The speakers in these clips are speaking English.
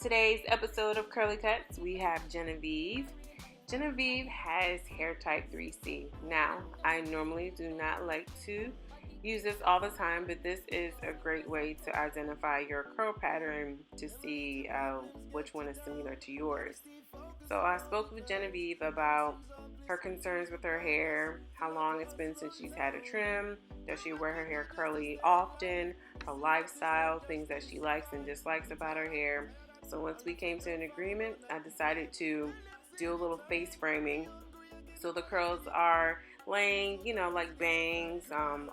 today's episode of Curly Cuts, we have Genevieve. Genevieve has hair type 3C. Now, I normally do not like to use this all the time, but this is a great way to identify your curl pattern to see which one is similar to yours. So I spoke with Genevieve about her concerns with her hair, how long it's been since she's had a trim, does she wear her hair curly often, her lifestyle, things that she likes and dislikes about her hair. So once we came to an agreement, I decided to do a little face framing. So the curls are laying, like bangs.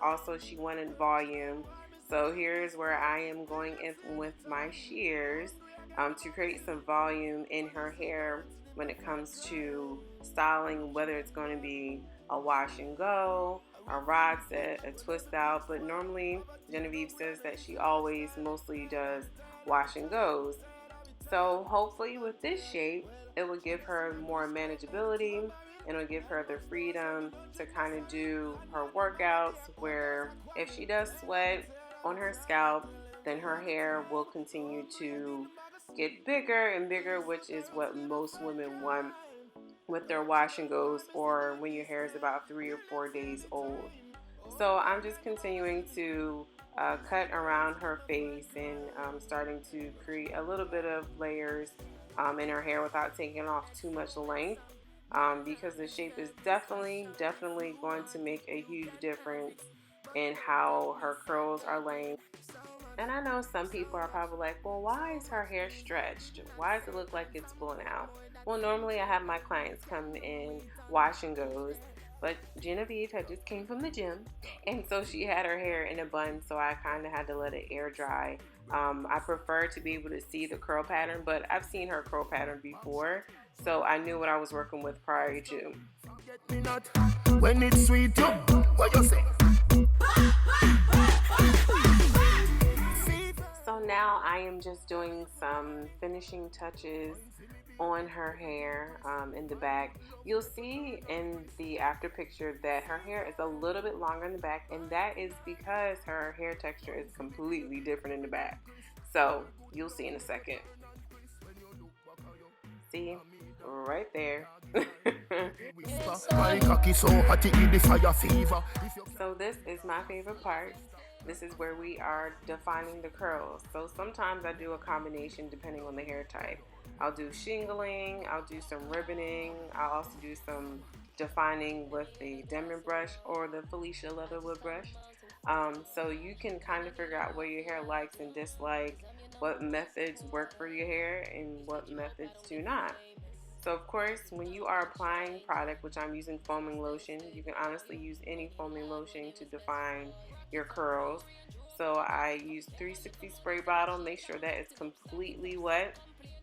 Also, she wanted volume. So here's where I am going in with my shears to create some volume in her hair when it comes to styling, whether it's going to be a wash and go, a rod set, a twist out. But normally Genevieve says that she always mostly does wash and goes. So hopefully with this shape, it will give her more manageability and it'll give her the freedom to kind of do her workouts where if she does sweat on her scalp, then her hair will continue to get bigger and bigger, which is what most women want with their wash and goes or when your hair is about 3 or 4 days old. So I'm just continuing to cut around her face and starting to create a little bit of layers in her hair without taking off too much length because the shape is definitely going to make a huge difference in how her curls are laying. And I know some people are probably like, well, why is her hair stretched? Why does it look like it's blown out? Well, normally I have my clients come in wash and goes, but Genevieve had just came from the gym, and so she had her hair in a bun, so I kind of had to let it air dry. I prefer to be able to see the curl pattern, but I've seen her curl pattern before, so I knew what I was working with prior to. When it's sweet, what you say? So now I am just doing some finishing touches on her hair in the back. You'll see in the after picture that her hair is a little bit longer in the back, and that is because her hair texture is completely different in the back. So you'll see in a second. See? Right there. So this is my favorite part. This is where we are defining the curls. So sometimes I do a combination depending on the hair type. I'll do shingling, I'll do some ribboning, I'll also do some defining with the Denman brush or the Felicia Leatherwood brush. So you can kind of figure out what your hair likes and dislike, what methods work for your hair and what methods do not. So of course, when you are applying product, which I'm using foaming lotion, you can honestly use any foaming lotion to define your curls. So I use 360 spray bottle, make sure that it's completely wet,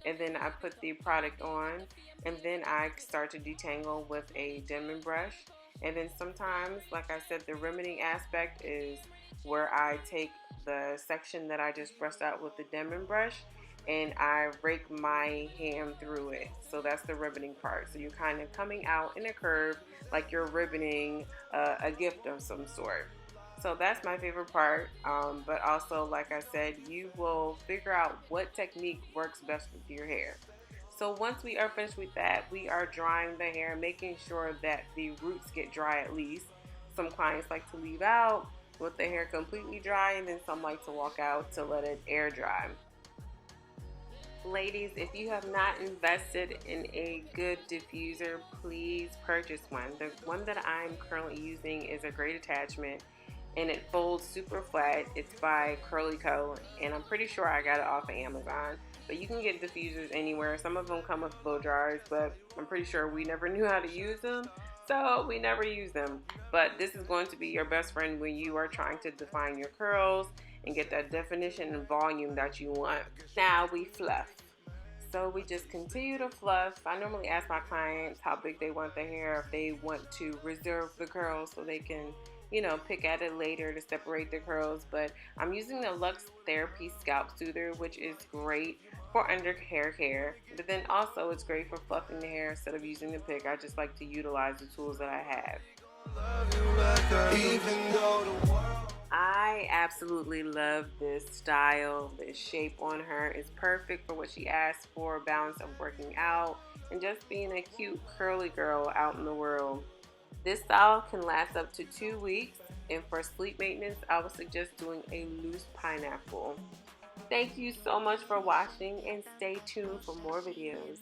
and then I put the product on, and then I start to detangle with a Denman brush. And then sometimes, like I said, the ribbing aspect is where I take the section that I just brushed out with the Denman brush and I rake my hand through it. So that's the ribboning part. So you're kind of coming out in a curve like you're ribboning a gift of some sort. So that's my favorite part, but also, like I said, you will figure out what technique works best with your hair. So once we are finished with that, we are drying the hair, making sure that the roots get dry at least. Some clients like to leave out with the hair completely dry, and then some like to walk out to let it air dry. Ladies, if you have not invested in a good diffuser, please purchase one. The one that I'm currently using is a great attachment and it folds super flat. It's by Curly Co, and I'm pretty sure I got it off of Amazon. But you can get diffusers anywhere. Some of them come with blow dryers, but I'm pretty sure we never knew how to use them, so we never use them. But this is going to be your best friend when you are trying to define your curls and get that definition and volume that you want. Now we fluff. So we just continue to fluff. I normally ask my clients how big they want their hair, if they want to reserve the curls so they can, pick at it later to separate the curls. But I'm using the Luxe Therapy Scalp Soother, which is great for under hair care. But then also it's great for fluffing the hair instead of using the pick. I just like to utilize the tools that I have. I absolutely love this style. The shape on her is perfect for what she asked for, balance of working out and just being a cute curly girl out in the world. This style can last up to 2 weeks, and for sleep maintenance, I would suggest doing a loose pineapple. Thank you so much for watching, and stay tuned for more videos.